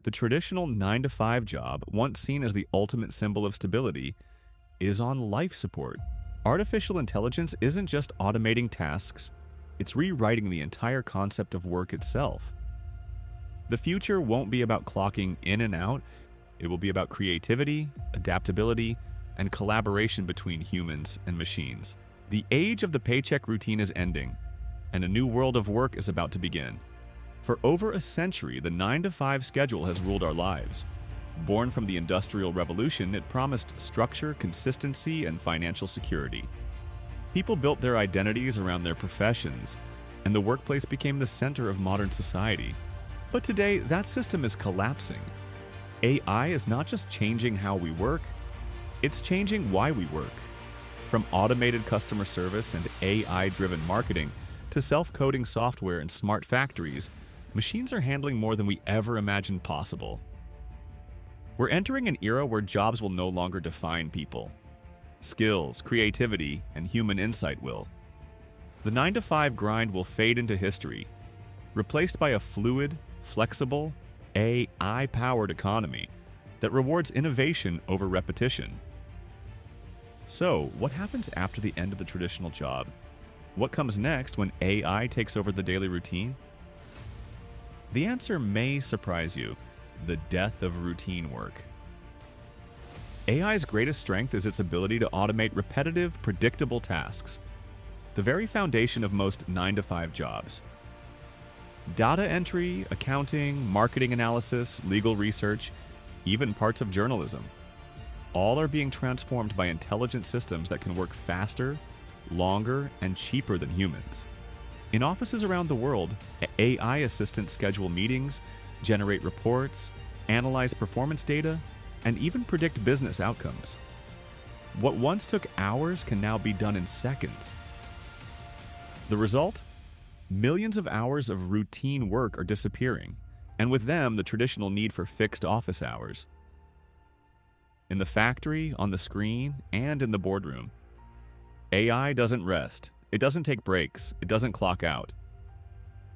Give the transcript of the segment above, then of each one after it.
The traditional 9 to 5 job, once seen as the ultimate symbol of stability, is on life support. Artificial intelligence isn't just automating tasks, it's rewriting the entire concept of work itself. The future won't be about clocking in and out, it will be about creativity, adaptability, and collaboration between humans and machines. The age of the paycheck routine is ending, and a new world of work is about to begin. For over a century, the 9 to 5 schedule has ruled our lives. Born from the Industrial Revolution, it promised structure, consistency, and financial security. People built their identities around their professions, and the workplace became the center of modern society. But today, that system is collapsing. AI is not just changing how we work, it's changing why we work. From automated customer service and AI-driven marketing to self-coding software and smart factories, machines are handling more than we ever imagined possible. We're entering an era where jobs will no longer define people. Skills, creativity, and human insight will. The 9 to 5 grind will fade into history, replaced by a fluid, flexible, AI-powered economy that rewards innovation over repetition. So, what happens after the end of the traditional job? What comes next when AI takes over the daily routine? The answer may surprise you: the death of routine work. AI's greatest strength is its ability to automate repetitive, predictable tasks, the very foundation of most 9 to 5 jobs. Data entry, accounting, marketing analysis, legal research, even parts of journalism, all are being transformed by intelligent systems that can work faster, longer, and cheaper than humans. In offices around the world, AI assistants schedule meetings, generate reports, analyze performance data, and even predict business outcomes. What once took hours can now be done in seconds. The result? Millions of hours of routine work are disappearing, and with them, the traditional need for fixed office hours. In the factory, on the screen, and in the boardroom, AI doesn't rest. It doesn't take breaks. It doesn't clock out.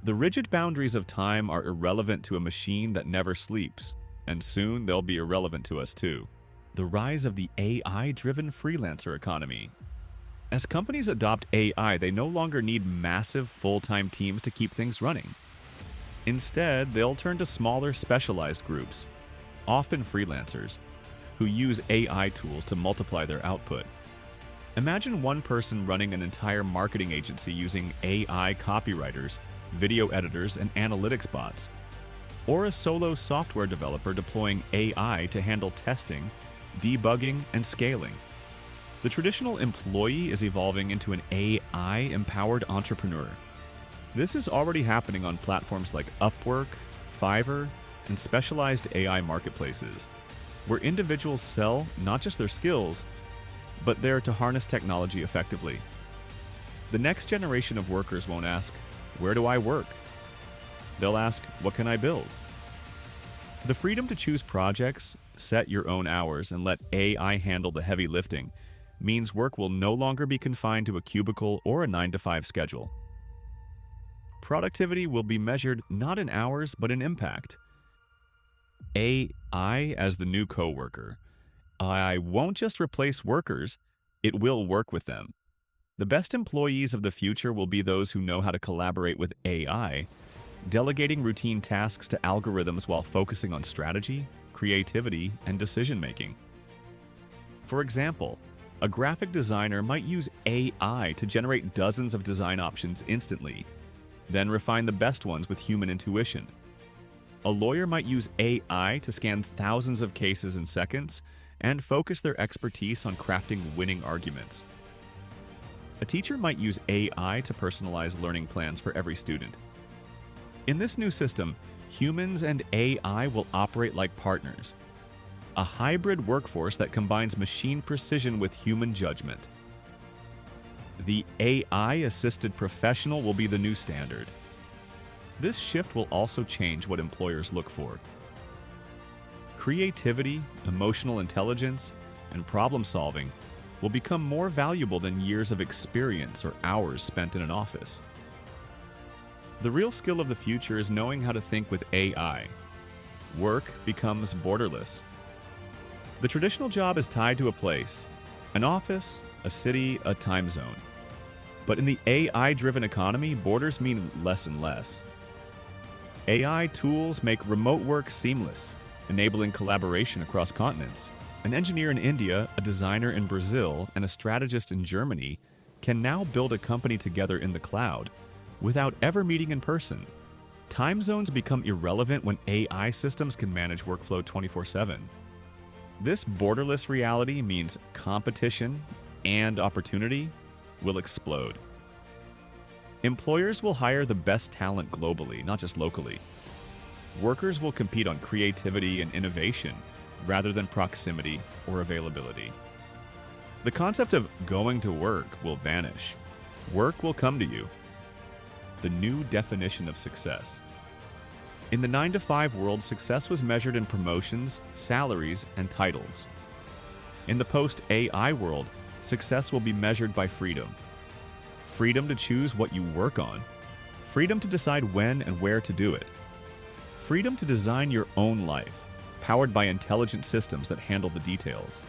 The rigid boundaries of time are irrelevant to a machine that never sleeps, and soon they'll be irrelevant to us too. The rise of the AI-driven freelancer economy. As companies adopt AI, they no longer need massive full-time teams to keep things running. Instead, they'll turn to smaller, specialized groups, often freelancers, who use AI tools to multiply their output. Imagine one person running an entire marketing agency using AI copywriters, video editors, and analytics bots, or a solo software developer deploying AI to handle testing, debugging, and scaling. The traditional employee is evolving into an AI-empowered entrepreneur. This is already happening on platforms like Upwork, Fiverr, and specialized AI marketplaces, where individuals sell not just their skills, but they're to harness technology effectively. The next generation of workers won't ask, "Where do I work?" They'll ask, "What can I build?" The freedom to choose projects, set your own hours, and let AI handle the heavy lifting means work will no longer be confined to a cubicle or a 9 to 5 schedule. Productivity will be measured not in hours, but in impact. AI as the new coworker. AI won't just replace workers, it will work with them. The best employees of the future will be those who know how to collaborate with AI, delegating routine tasks to algorithms while focusing on strategy, creativity, and decision-making. For example, a graphic designer might use AI to generate dozens of design options instantly, then refine the best ones with human intuition. A lawyer might use AI to scan thousands of cases in seconds and focus their expertise on crafting winning arguments. A teacher might use AI to personalize learning plans for every student. In this new system, humans and AI will operate like partners, a hybrid workforce that combines machine precision with human judgment. The AI-assisted professional will be the new standard. This shift will also change what employers look for. Creativity, emotional intelligence, and problem-solving will become more valuable than years of experience or hours spent in an office. The real skill of the future is knowing how to think with AI, Work becomes borderless. The traditional job is tied to a place, an office, a city, a time zone. But in the AI-driven economy, borders mean less and less. AI tools make remote work seamless, enabling collaboration across continents. An engineer in India, a designer in Brazil, and a strategist in Germany can now build a company together in the cloud without ever meeting in person. Time zones become irrelevant when AI systems can manage workflow 24/7. This borderless reality means competition and opportunity will explode. Employers will hire the best talent globally, not just locally. Workers will compete on creativity and innovation rather than proximity or availability. The concept of going to work will vanish. Work will come to you. The new definition of success. In the 9-to-5 world, success was measured in promotions, salaries, and titles. In the post-AI world, success will be measured by freedom. Freedom to choose what you work on. Freedom to decide when and where to do it. Freedom to design your own life, powered by intelligent systems that handle the details.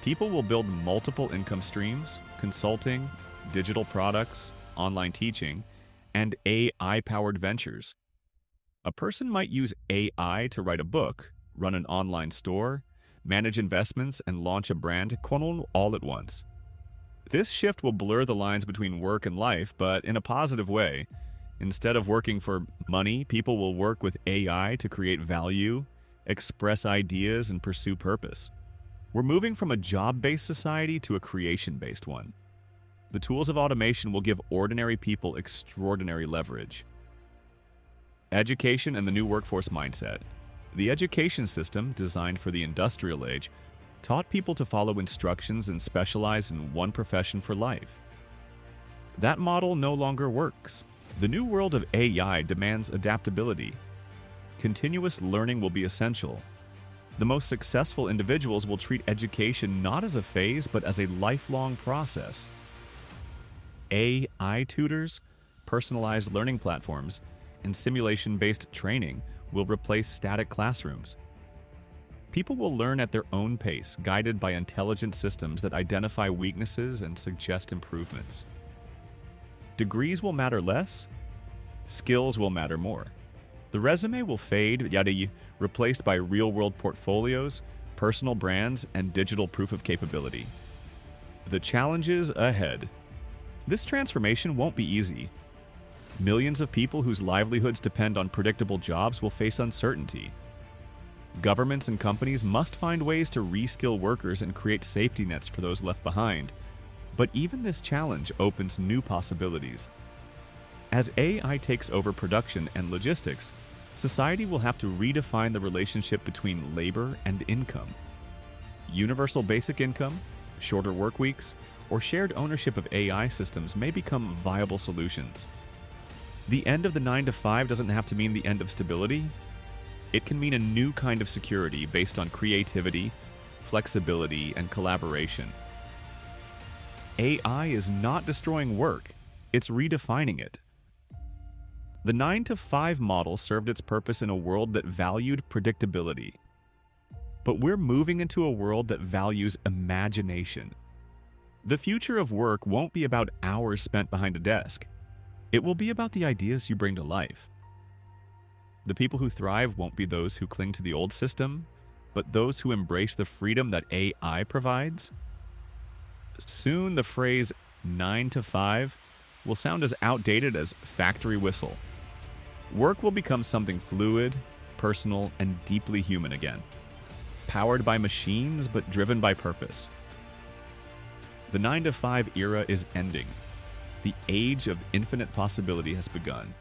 People will build multiple income streams, consulting, digital products, online teaching, and AI-powered ventures. A person might use AI to write a book, run an online store, manage investments, and launch a brand all at once. This shift will blur the lines between work and life, but in a positive way. Instead of working for money, people will work with AI to create value, express ideas, and pursue purpose. We're moving from a job-based society to a creation-based one. The tools of automation will give ordinary people extraordinary leverage. Education and the new workforce mindset. The education system, designed for the industrial age, taught people to follow instructions and specialize in one profession for life. That model no longer works. The new world of AI demands adaptability. Continuous learning will be essential. The most successful individuals will treat education not as a phase, but as a lifelong process. AI tutors, personalized learning platforms, and simulation-based training will replace static classrooms. People will learn at their own pace, guided by intelligent systems that identify weaknesses and suggest improvements. Degrees will matter less, skills will matter more. The resume will fade, yet be replaced by real-world portfolios, personal brands, and digital proof of capability. The challenges ahead. This transformation won't be easy. Millions of people whose livelihoods depend on predictable jobs will face uncertainty. Governments and companies must find ways to reskill workers and create safety nets for those left behind. But even this challenge opens new possibilities. As AI takes over production and logistics, society will have to redefine the relationship between labor and income. Universal basic income, shorter work weeks, or shared ownership of AI systems may become viable solutions. The end of the 9-to-5 doesn't have to mean the end of stability. It can mean a new kind of security based on creativity, flexibility, and collaboration. AI is not destroying work, it's redefining it. The 9-to-5 model served its purpose in a world that valued predictability. But we're moving into a world that values imagination. The future of work won't be about hours spent behind a desk. It will be about the ideas you bring to life. The people who thrive won't be those who cling to the old system, but those who embrace the freedom that AI provides. Soon, the phrase 9-to-5 will sound as outdated as factory whistle. Work will become something fluid, personal, and deeply human again. Powered by machines, but driven by purpose. The 9-to-5 era is ending. The age of infinite possibility has begun.